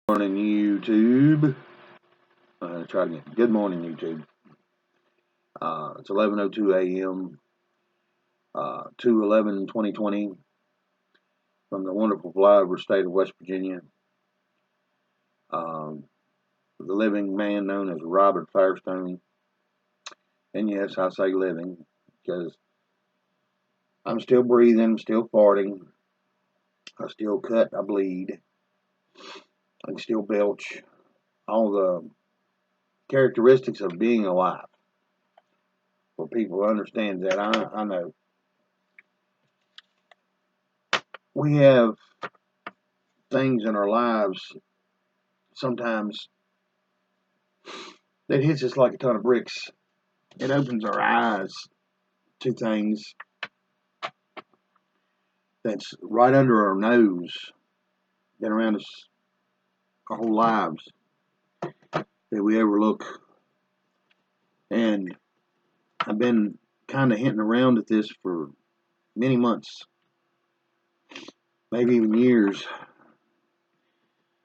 Morning, YouTube. Try again. Good morning, YouTube. It's 11:02 a.m. 2/11/2020 from the wonderful flyover state of West Virginia. The living man known as Robert Firestone. And yes, I say living because I'm still breathing, still farting. I still cut, I bleed. I can still belch. All the characteristics of being alive. For people to understand that, I know. We have things in our lives sometimes that hits us like a ton of bricks. It opens our eyes to things that's right under our nose, been around us our whole lives, that we overlook. And I've been kind of hinting around at this for many months, maybe even years,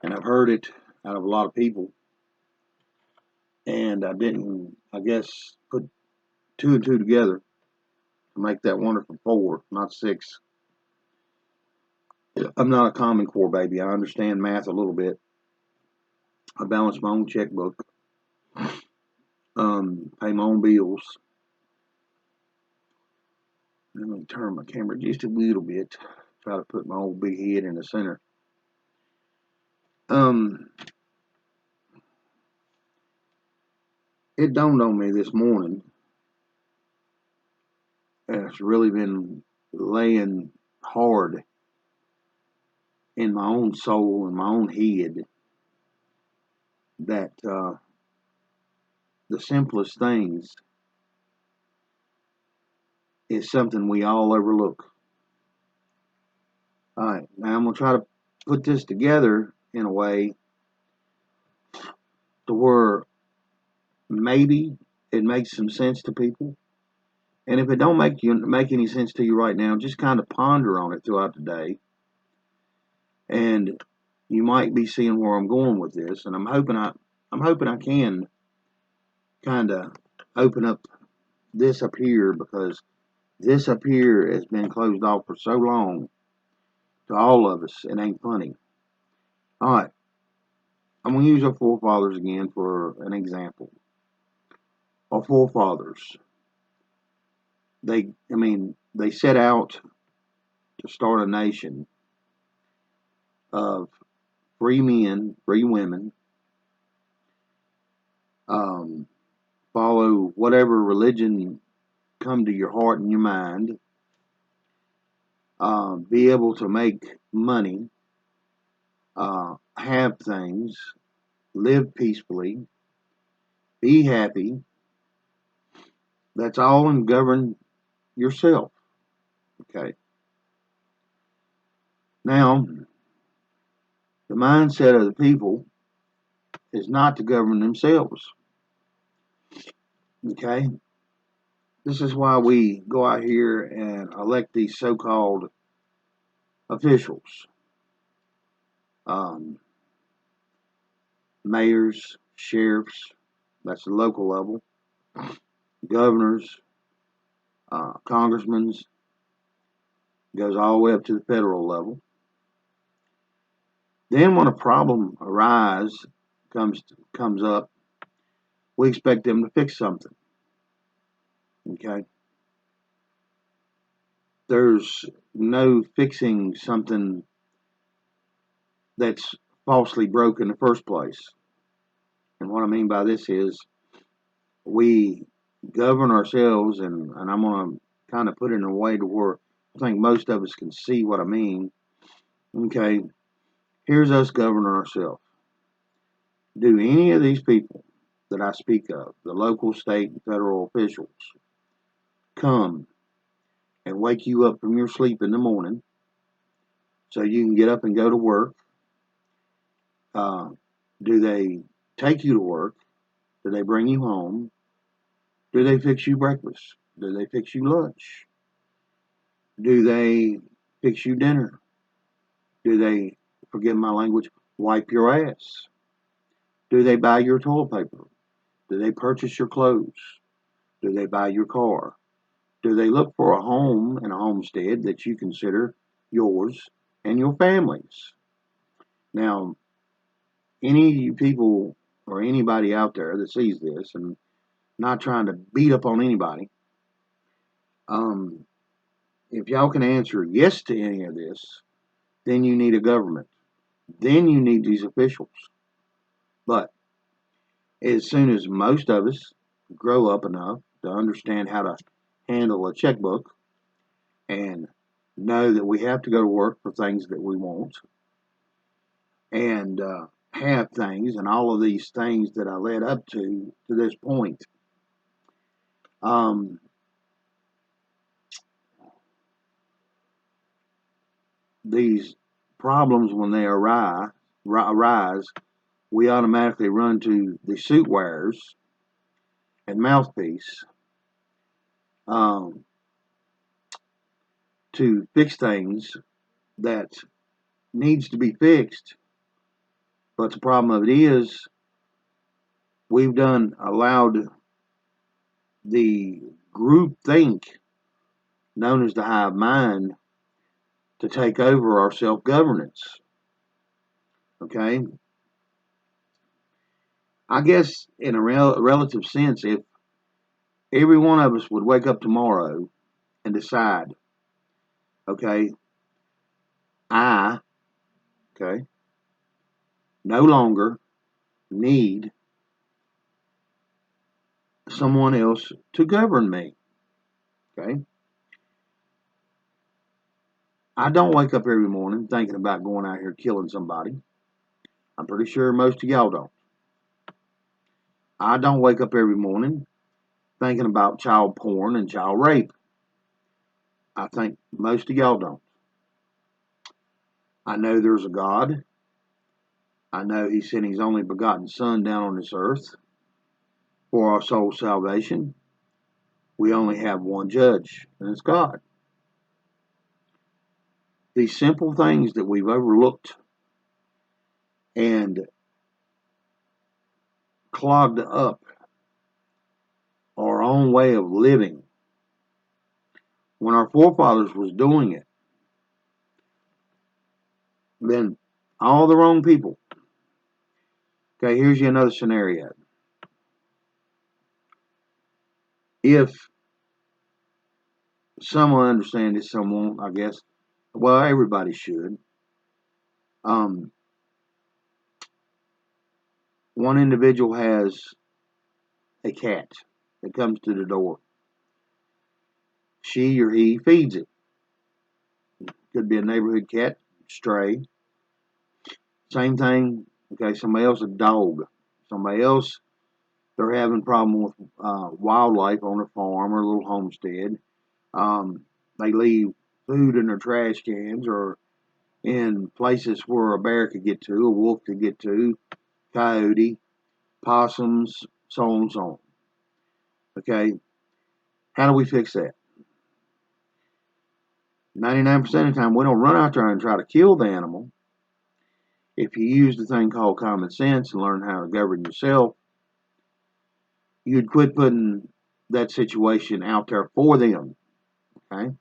and I've heard it out of a lot of people, and I didn't, I guess, put two and two together to make that wonderful four, not six. I'm not a Common Core baby. I understand math a little bit. I balance my own checkbook, pay my own bills. Let me turn my camera just a little bit. Try to put my old big head in the center. It dawned on me this morning, and it's really been laying hard in my own soul and my own head, that the simplest things is something we all overlook. All right, now I'm going to try to put this together in a way to where maybe it makes some sense to people. And if it don't make any sense to you right now, just kind of ponder on it throughout the day. And you might be seeing where I'm going with this, and I'm hoping I can kind of open up this up here, because this up here has been closed off for so long to all of us. It ain't funny. All right, I'm gonna use our forefathers again for an example. Our forefathers, they set out to start a nation of free men, free women, follow whatever religion come to your heart and your mind, be able to make money, have things, live peacefully, be happy. That's all, and govern yourself. Okay. Now, the mindset of the people is not to govern themselves. Okay. This is why we go out here and elect these so-called officials, mayors, sheriffs, that's the local level, governors, congressmen, goes all the way up to the federal level. Then when a problem comes up, we expect them to fix something. Okay? There's no fixing something that's falsely broke in the first place. And what I mean by this is, we govern ourselves, and I'm going to kind of put it in a way to where I think most of us can see what I mean. Okay, here's us governing ourselves. Do any of these people that I speak of, the local, state, and federal officials, come and wake you up from your sleep in the morning so you can get up and go to work? Do they take you to work? Do they bring you home? Do they fix you breakfast? Do they fix you lunch? Do they fix you dinner? Do they, forgive my language, wipe your ass? Do they buy your toilet paper? Do they purchase your clothes? Do they buy your car? Do they look for a home and a homestead that you consider yours and your family's? Now, any of you people or anybody out there that sees this, and not trying to beat up on anybody, if y'all can answer yes to any of this, then you need a government. Then you need these officials. But as soon as most of us grow up enough to understand how to handle a checkbook and know that we have to go to work for things that we want and have things and all of these things that I led up to this point, these problems, when they arise, we automatically run to the suit wearers and mouthpiece to fix things that needs to be fixed. But the problem of it is we've allowed the group think known as the hive mind to take over our self-governance. Okay? I guess in a relative sense, if every one of us would wake up tomorrow and decide, okay, I, okay, no longer need someone else to govern me. Okay? I don't wake up every morning thinking about going out here killing somebody. I'm pretty sure most of y'all don't. I don't wake up every morning thinking about child porn and child rape. I think most of y'all don't. I know there's a God. I know He sent His only begotten Son down on this earth for our soul salvation. We only have one judge, and it's God. These simple things that we've overlooked and clogged up our own way of living when our forefathers was doing it, then all the wrong people. Okay, here's you another scenario. If someone understands it, someone, I guess, well, everybody should. One individual has a cat that comes to the door. She or he feeds it. Could be a neighborhood cat, stray. Same thing. Okay, somebody else, a dog. Somebody else, they're having a problem with wildlife on their farm or a little homestead. They leave food in their trash cans or in places where a bear could get to, a wolf could get to, coyote, possums, so on and so on. Okay, how do we fix that? 99% of the time, we don't run out there and try to kill the animal. If you use the thing called common sense and learn how to govern yourself, you'd quit putting that situation out there for them. Okay?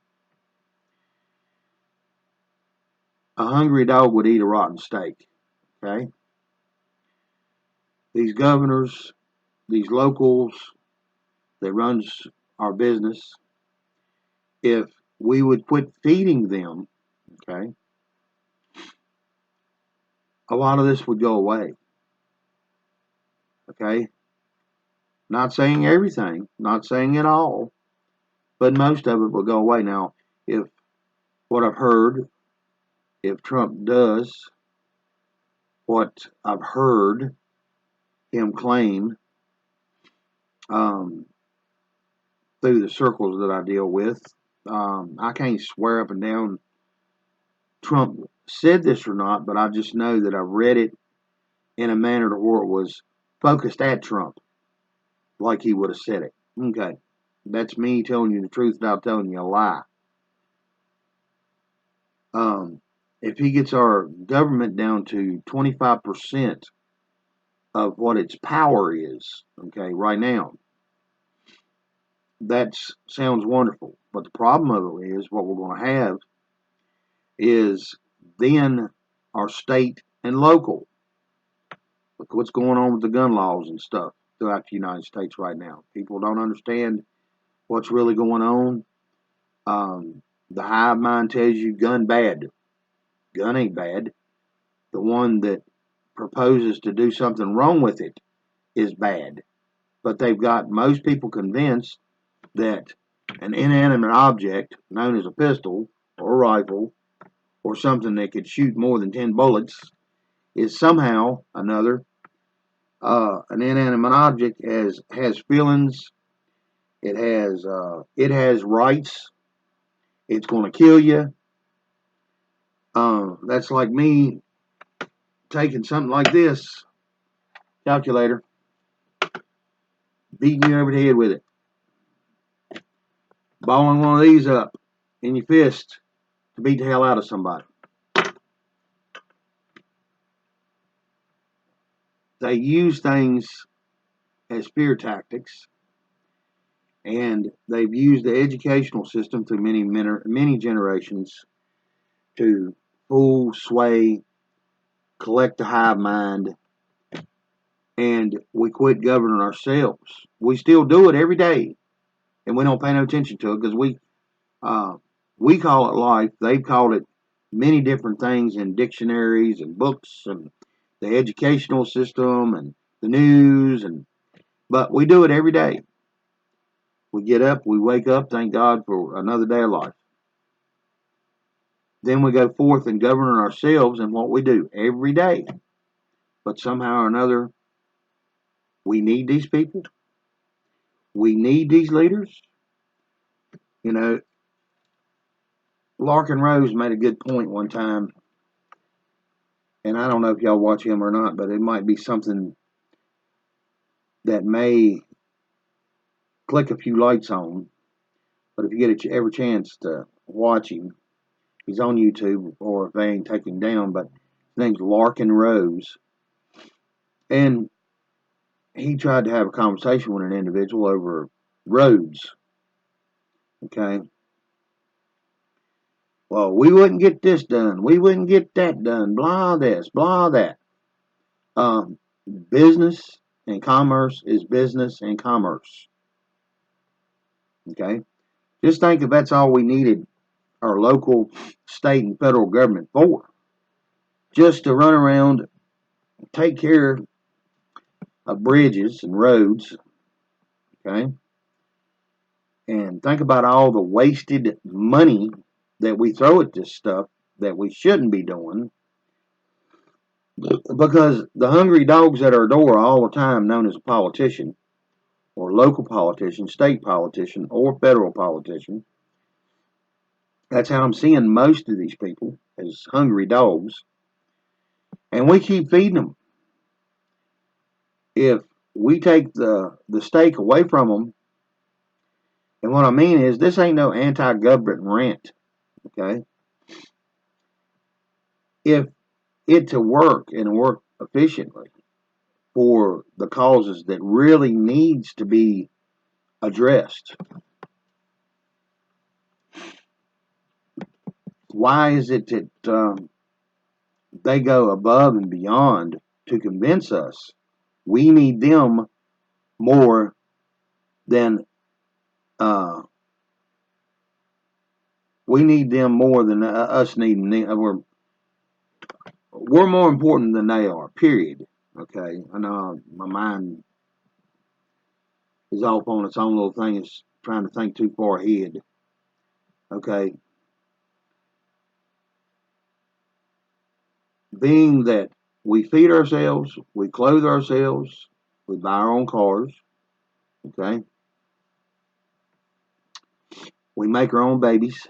A hungry dog would eat a rotten steak. Okay? These governors, these locals that runs our business, if we would quit feeding them, okay, a lot of this would go away. Okay? Not saying everything, not saying it all, but most of it will go away. Now, if what I've heard, if Trump does what I've heard him claim um, through the circles that I deal with, I can't swear up and down Trump said this or not, but I just know that I read it in a manner to where it was focused at Trump, like he would have said it. Okay, that's me telling you the truth without telling you a lie. if he gets our government down to 25% of what its power is, okay, right now, that sounds wonderful. But the problem of it is, what we're going to have is then our state and local. Look what's going on with the gun laws and stuff throughout the United States right now. People don't understand what's really going on. The hive mind tells you gun bad. Gun ain't bad. The one that proposes to do something wrong with it is bad. But they've got most people convinced that an inanimate object known as a pistol or a rifle or something that could shoot more than 10 bullets is somehow another an inanimate object has feelings. It has rights. It's going to kill you. That's like me taking something like this calculator, beating you over the head with it, balling one of these up in your fist to beat the hell out of somebody. They use things as fear tactics, and they've used the educational system through many generations to fool, sway, collect the hive mind, and we quit governing ourselves. We still do it every day, and we don't pay no attention to it because we call it life. They've called it many different things in dictionaries and books and the educational system and the news, but we do it every day. We get up, we wake up, thank God for another day of life. Then we go forth and govern ourselves in what we do every day. But somehow or another, we need these people. We need these leaders. You know, Larkin Rose made a good point one time, and I don't know if y'all watch him or not, but it might be something that may click a few lights on. But if you get ever chance to watch him, he's on YouTube, or if they ain't take him down, but his name's Larkin Rose. And he tried to have a conversation with an individual over roads. Okay. Well, we wouldn't get this done. We wouldn't get that done. Blah this, blah that. Business and commerce is business and commerce. Okay. Just think if that's all we needed our local, state, and federal government for. Just to run around, take care of bridges and roads. Okay. And think about all the wasted money that we throw at this stuff that we shouldn't be doing, because the hungry dogs at our door all the time, known as a politician or local politician, state politician, or federal politician. That's how I'm seeing most of these people, as hungry dogs, and we keep feeding them. If we take the steak away from them, and what I mean is, this ain't no anti-government rant, okay? If it to work and work efficiently for the causes that really needs to be addressed, why is it that they go above and beyond to convince us we need them more than us needing them? We're more important than they are, period. Okay, I know my mind is off on its own little thing. It's trying to think too far ahead. Okay, being that we feed ourselves, we clothe ourselves, we buy our own cars, okay, we make our own babies.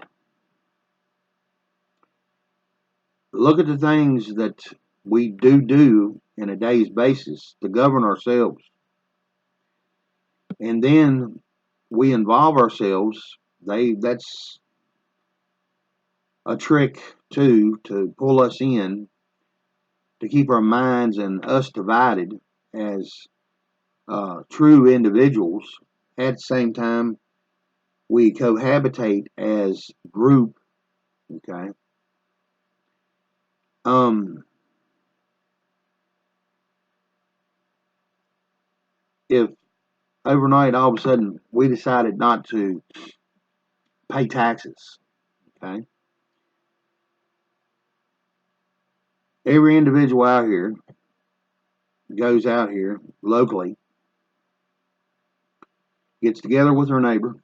Look at the things that we do in a day's basis to govern ourselves. And then we involve ourselves. That's a trick to pull us in, to keep our minds and us divided as true individuals. At the same time, we cohabitate as group. Okay. Um, if overnight all of a sudden we decided not to pay taxes, okay, every individual out here goes out here locally, gets together with her neighbor,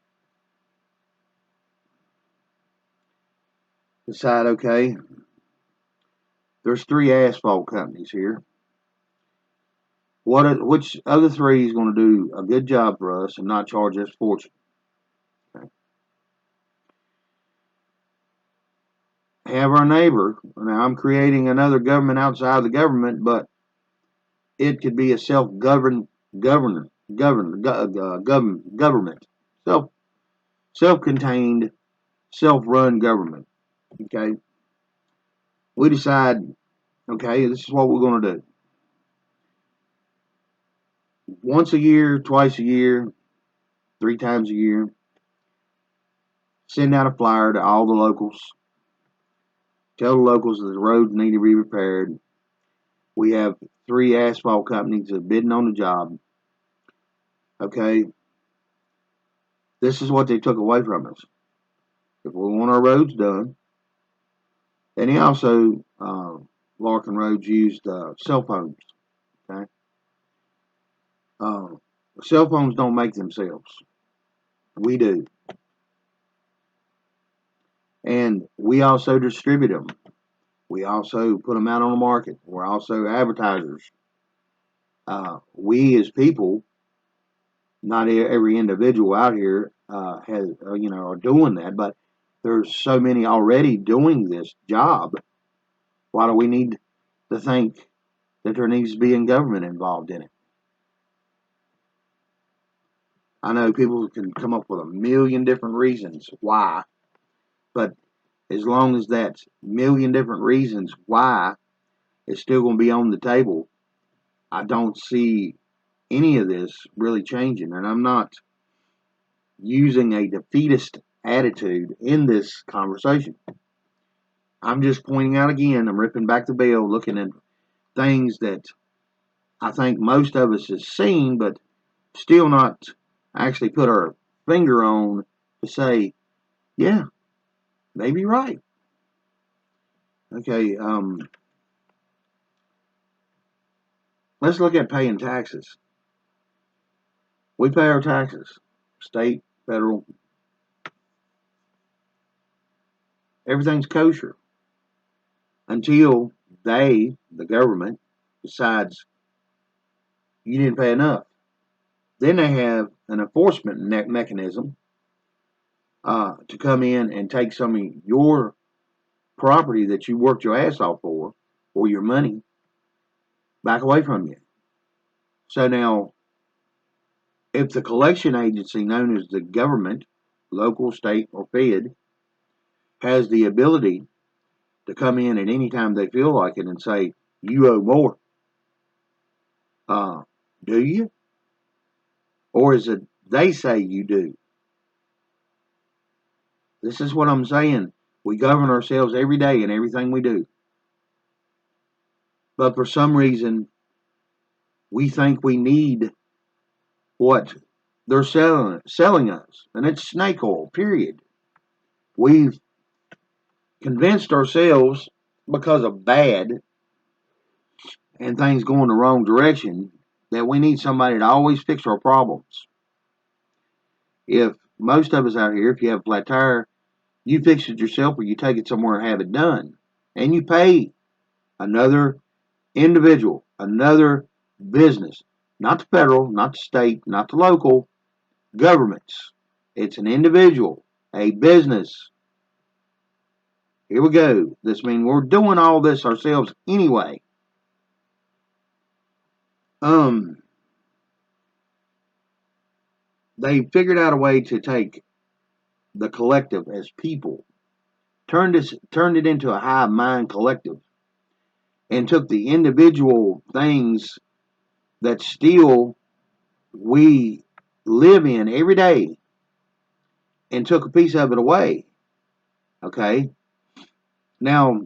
decide, okay, there's 3 asphalt companies here. Which other 3 is going to do a good job for us and not charge us fortune? Okay. Have our neighbor. Now I'm creating another government outside the government, but it could be a government, self self-contained, self-run government. Okay, we decide, okay, this is what we're going to do. Once a year, twice a year, 3 times a year, send out a flyer to all the locals. Tell the locals that the roads need to be repaired. We have 3 asphalt companies that are bidding on the job. Okay, this is what they took away from us. If we want our roads done, and he also, Larkin Rose used cell phones. Okay, uh, cell phones don't make themselves. We do, and we also distribute them. We also put them out on the market. We're also advertisers. We as people, not every individual out here has, are doing that, but there's so many already doing this job. Why do we need to think that there needs to be in government involved in it? I know people can come up with a million different reasons why, but as long as that million different reasons why is still going to be on the table, I don't see any of this really changing. And I'm not using a defeatist attitude in this conversation. I'm just pointing out again, I'm ripping back the bell, looking at things that I think most of us has seen, but still not actually put our finger on to say, yeah, maybe right. Okay, let's look at paying taxes. We pay our taxes, state, federal, everything's kosher until they, the government, decides you didn't pay enough. Then they have an enforcement mechanism to come in and take some of your property that you worked your ass off for, or your money, back away from you. So now, if the collection agency known as the government, local, state, or Fed, has the ability to come in at any time they feel like it and say, you owe more, uh, do you? Or is it they say you do? This is what I'm saying. We govern ourselves every day in everything we do. But for some reason, we think we need what they're selling us. And it's snake oil, period. We've convinced ourselves because of bad and things going the wrong direction that we need somebody to always fix our problems. If most of us out here, if you have a flat tire, you fix it yourself or you take it somewhere and have it done. And you pay another individual, another business, not the federal, not the state, not the local governments. It's an individual, a business. Here we go. This means we're doing all this ourselves anyway. They figured out a way to take the collective as people turned it into a hive mind collective, and took the individual things that still we live in every day and took a piece of it away. Okay? Now,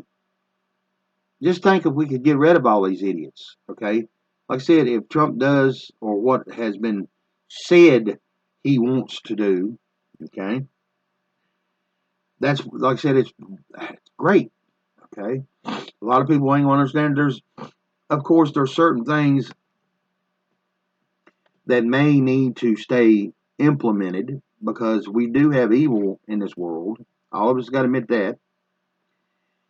just think if we could get rid of all these idiots. Okay? Like I said, if Trump does, or what has been said he wants to do, okay? That's, like I said, it's great. Okay? A lot of people ain't going to understand. Of course, there's certain things that may need to stay implemented because we do have evil in this world. All of us got to admit that.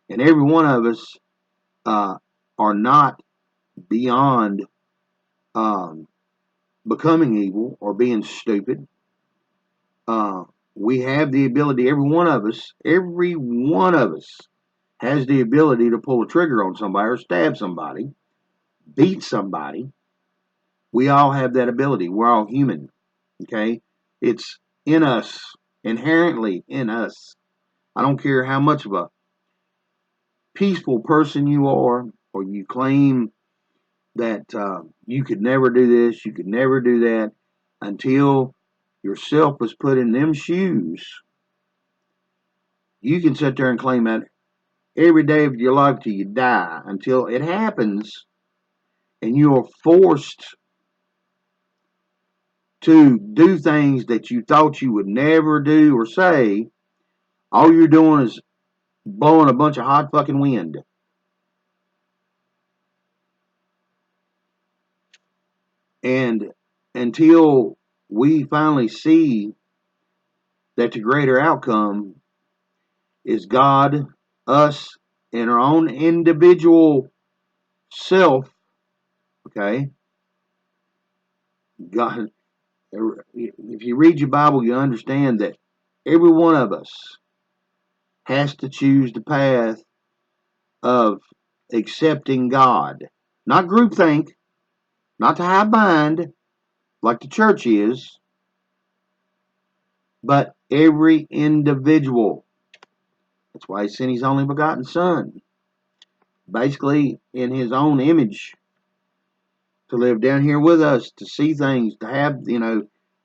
And every one of us are not beyond um, becoming evil or being stupid. We have the ability, every one of us has the ability to pull a trigger on somebody or stab somebody, beat somebody. We all have that ability. We're all human. Okay? It's in us, inherently in us. I don't care how much of a peaceful person you are, or you claim that you could never do this, you could never do that, until yourself was put in them shoes. You can sit there and claim that every day of your life till you die, until it happens, and you are forced to do things that you thought you would never do or say. All you're doing is blowing a bunch of hot fucking wind. And until we finally see that the greater outcome is God, us, and our own individual self, okay? God, if you read your Bible, you understand that every one of us has to choose the path of accepting God. Not groupthink, not to high bind, like the church is, but every individual. That's why he sent his only begotten Son, basically in his own image, to live down here with us, to see things, to have,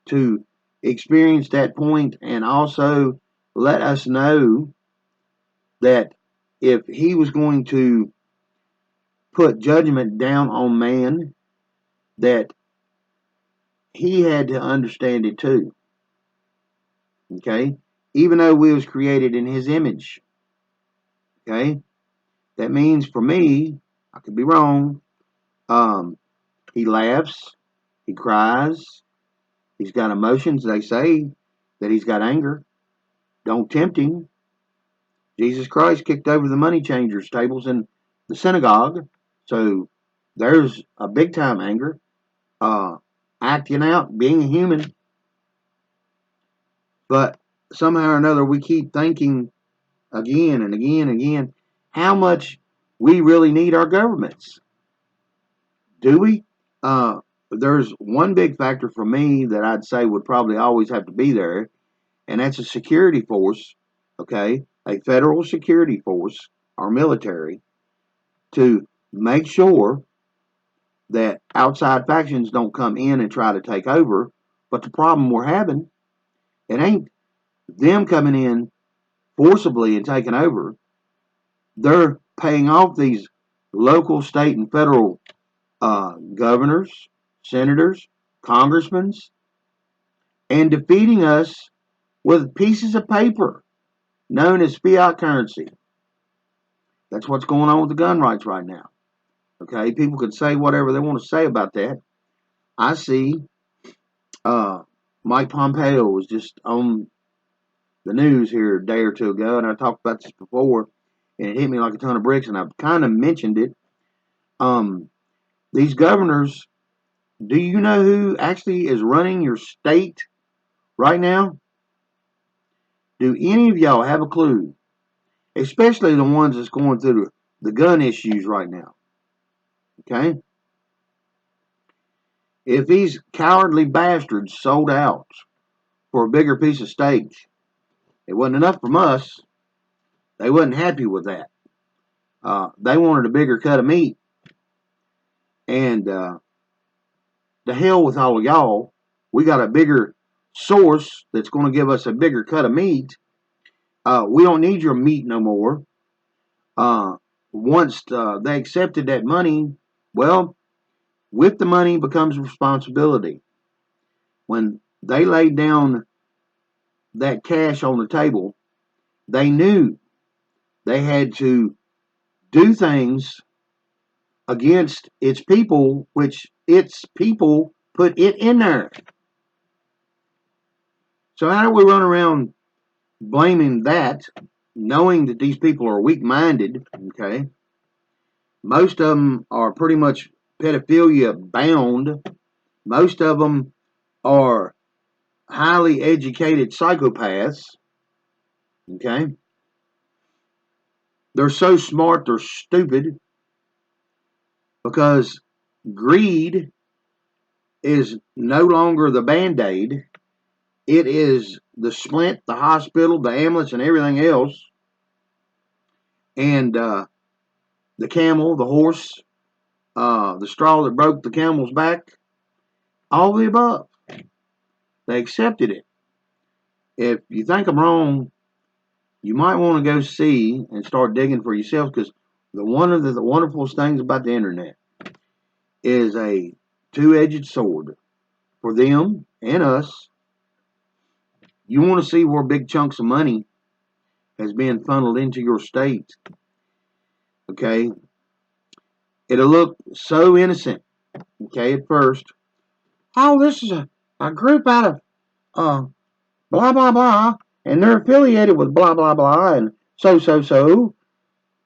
to experience that point, and also let us know that if he was going to put judgment down on man, that he had to understand it too. Okay? Even though we was created in his image. Okay? That means for me, I could be wrong, he laughs, he cries, he's got emotions. They say that he's got anger. Don't tempt him. Jesus Christ kicked over the money changers' tables in the synagogue. So there's a big time anger. Acting out, being a human. But somehow or another, we keep thinking again and again and again how much we really need our governments. Do we? There's one big factor for me that I'd say would probably always have to be there, and that's a security force, okay? A federal security force, our military, to make sure that outside factions don't come in and try to take over. But the problem we're having, it ain't them coming in forcibly and taking over. They're paying off these local, state, and federal governors, senators, congressmen, and defeating us with pieces of paper known as fiat currency. That's what's going on with the gun rights right now. Okay, people could say whatever they want to say about that. I see uh, Mike Pompeo was just on the news here a day or two ago, and I talked about this before, and it hit me like a ton of bricks, and I've kind of mentioned it. These governors, do you know who actually is running your state right now? Do any of y'all have a clue? Especially the ones that's going through the gun issues right now. Okay? If these cowardly bastards sold out for a bigger piece of steak, it wasn't enough from us. They wasn't happy with that. They wanted a bigger cut of meat. And the hell with all of y'all. We got a bigger source that's going to give us a bigger cut of meat. We don't need your meat no more. Once they accepted that money, well, with the money becomes responsibility. When they laid down that cash on the table, they knew they had to do things against its people, which its people put it in there. So how do we run around blaming that, knowing that these people are weak-minded, okay? Most of them are pretty much pedophilia bound. Most of them are highly educated psychopaths, okay? They're so smart, they're stupid, because greed is no longer the Band-Aid. It is the splint, the hospital, the ambulance, and everything else. And the camel, the horse, the straw that broke the camel's back, all the above. They accepted it. If you think I'm wrong, you might want to go see and start digging for yourself, because one of the wonderful things about the internet is a two-edged sword for them and us. You want to see where big chunks of money has been funneled into your state, okay? It'll look so innocent, okay, at first. Oh, this is a group out of blah, blah, blah, and they're affiliated with blah, blah, blah, and so.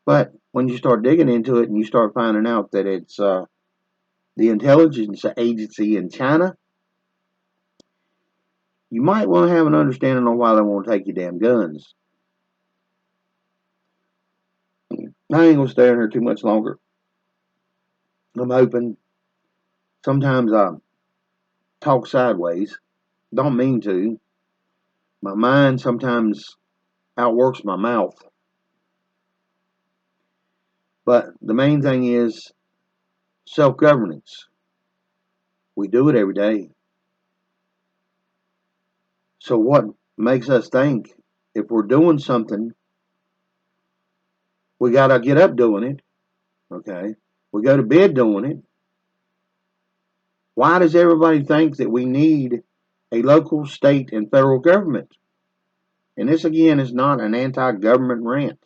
But when you start digging into it and you start finding out that it's the intelligence agency in China, you might want to have an understanding on why they want to take your damn guns. I ain't going to stay in here too much longer. I'm hoping. Sometimes I talk sideways. Don't mean to. My mind sometimes outworks my mouth. But the main thing is self-governance. We do it every day. So what makes us think if we're doing something, we got to get up doing it, okay? We go to bed doing it. Why does everybody think that we need a local, state, and federal government? And this, again, is not an anti-government rant.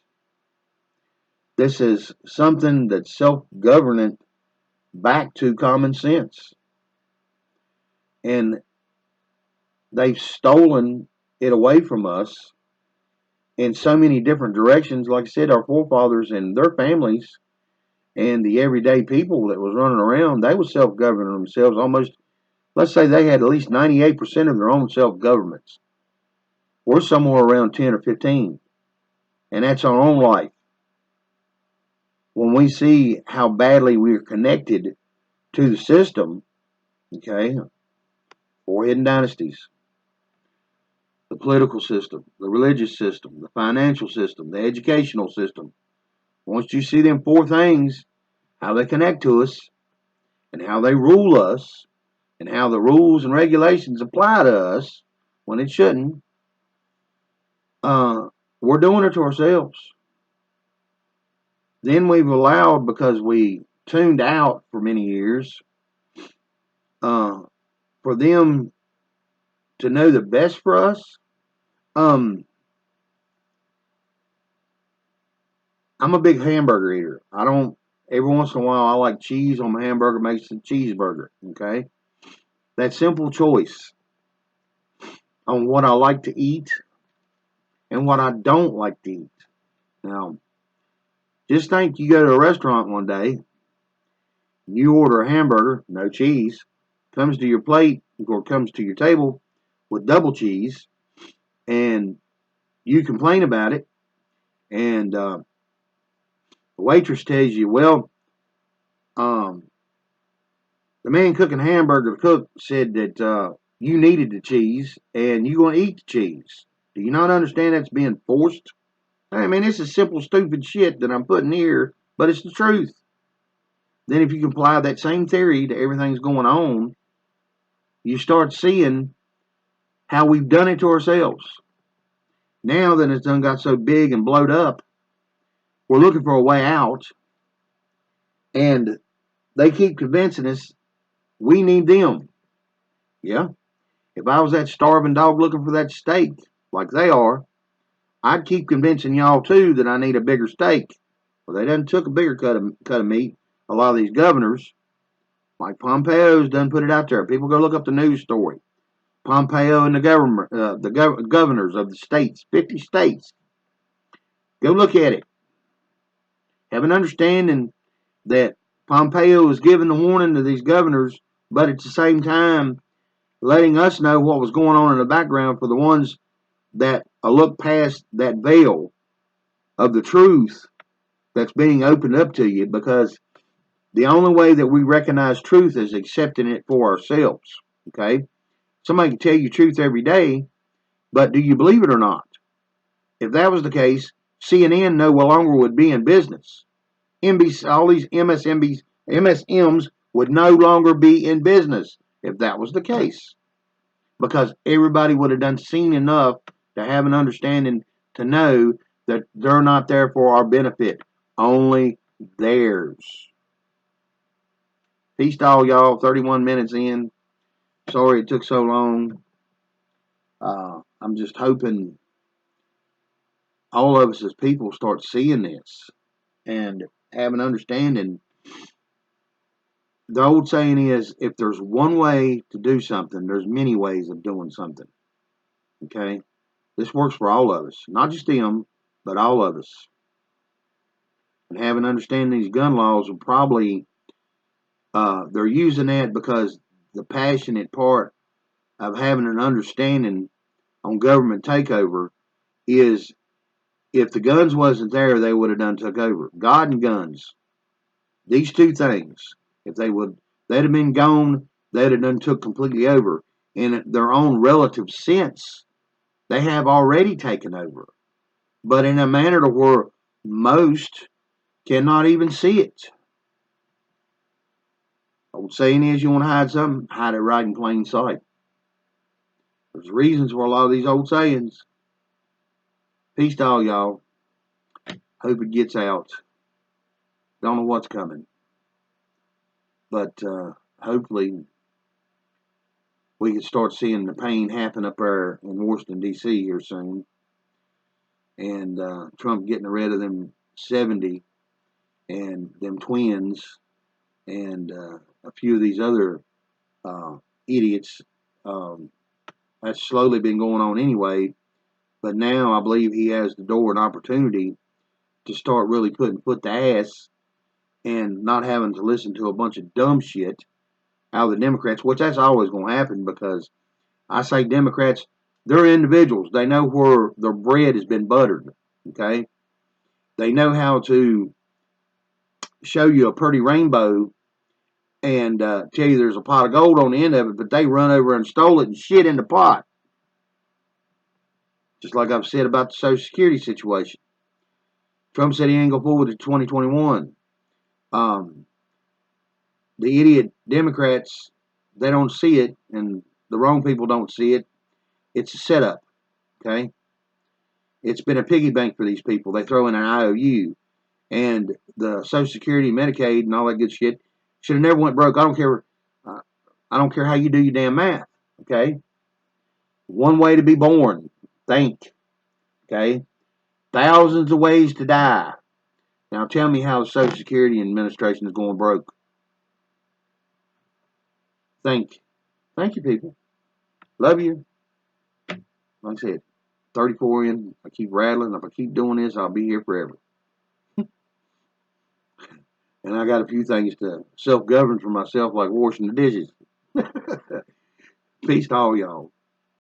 This is something that's self-government back to common sense. And they've stolen it away from us in so many different directions. Like I said, our forefathers and their families and the everyday people that was running around, they were self-governing themselves almost. Let's say they had at least 98% of their own self-governments. We're somewhere around 10 or 15. And that's our own life. When we see how badly we're connected to the system, okay, 4 hidden dynasties, the political system, the religious system, the financial system, the educational system. Once you see them 4 things, how they connect to us, and how they rule us, and how the rules and regulations apply to us when it shouldn't, we're doing it to ourselves. Then we've allowed, because we tuned out for many years, for them to know the best for us. I'm a big hamburger eater. Every once in a while I like cheese on my hamburger, makes a cheeseburger, okay? That simple choice on what I like to eat and what I don't like to eat. Now, just think you go to a restaurant one day, you order a hamburger, no cheese, comes to your plate or comes to your table with double cheese, and you complain about it, and the waitress tells you, well, the man cooking hamburger, the cook, said that you needed the cheese and you're going to eat the cheese. Do you not understand that's being forced? I mean, this is simple, stupid shit that I'm putting here, but it's the truth. Then if you can apply that same theory to everything that's going on, you start seeing how we've done it to ourselves. Now that it's done got so big and blowed up, we're looking for a way out, and they keep convincing us we need them. Yeah, if I was that starving dog looking for that steak, like they are, I'd keep convincing y'all too that I need a bigger steak. Well, they done took a bigger cut of meat. A lot of these governors, like Pompeo's, done put it out there. People go look up the news story. Pompeo and the government, governors of the states, 50 states, go look at it. Have an understanding that Pompeo is giving the warning to these governors, but at the same time letting us know what was going on in the background for the ones that look past that veil of the truth that's being opened up to you, because the only way that we recognize truth is accepting it for ourselves. Okay? Somebody can tell you truth every day, but do you believe it or not? If that was the case, CNN no longer would be in business. NBC, all these MSMs would no longer be in business if that was the case, because everybody would have done seen enough to have an understanding to know that they're not there for our benefit, only theirs. Peace to all y'all. 31 minutes in. Sorry it took so long. I'm just hoping all of us as people start seeing this and have an understanding. The old saying is, if there's one way to do something, there's many ways of doing something. Okay? This works for all of us. Not just them, but all of us. And have an understanding these gun laws are probably, they're using that because the passionate part of having an understanding on government takeover is, if the guns wasn't there, they would have done took over. God and guns. These two things. If they'd have been gone, they'd have done took completely over. In their own relative sense, they have already taken over. But in a manner to where most cannot even see it. Old saying is, you want to hide something, hide it right in plain sight. There's reasons for a lot of these old sayings. Peace to all y'all. Hope it gets out. Don't know what's coming. But hopefully we can start seeing the pain happen up there in Washington, D.C. here soon. And Trump getting rid of them 70 and them twins and a few of these other idiots. That's slowly been going on anyway. But now I believe he has the door and opportunity to start really putting foot to ass and not having to listen to a bunch of dumb shit out of the Democrats, which that's always going to happen, because I say Democrats, they're individuals. They know where their bread has been buttered, okay? They know how to show you a pretty rainbow and tell you there's a pot of gold on the end of it, but they run over and stole it and shit in the pot. Just like I've said about the Social Security situation. Trump said he ain't going forward to 2021. The idiot Democrats, they don't see it, and the wrong people don't see it. It's a setup, okay? It's been a piggy bank for these people. They throw in an IOU, and the Social Security, Medicaid, and all that good shit should have never went broke. I don't care. I don't care how you do your damn math, okay? One way to be born, think, okay? Thousands of ways to die. Now tell me how the Social Security Administration is going broke. Think. Thank you, people. Love you. Like I said, 34 in. I keep rattling. If I keep doing this, I'll be here forever. And I got a few things to self-govern for myself, like washing the dishes. Peace to all y'all.